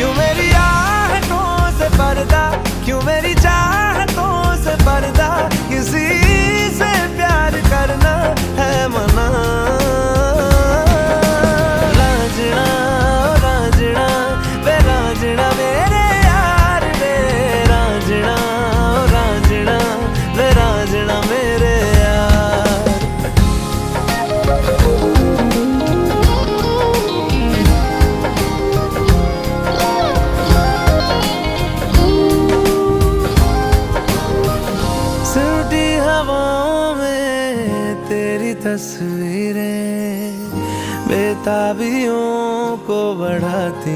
क्यों मेरी आहटों से पर्दा, क्यों मेरी चाहतों से पर्दा, किसी से प्यार करना है मना। रांझना ओ रांझना वे रांझना मेरे यार वे, रांझना ओ रांझना वे रांझना मेरे यार। सुनती हवाओं में तेरी तस्वीरें बेताबियों को बढ़ाती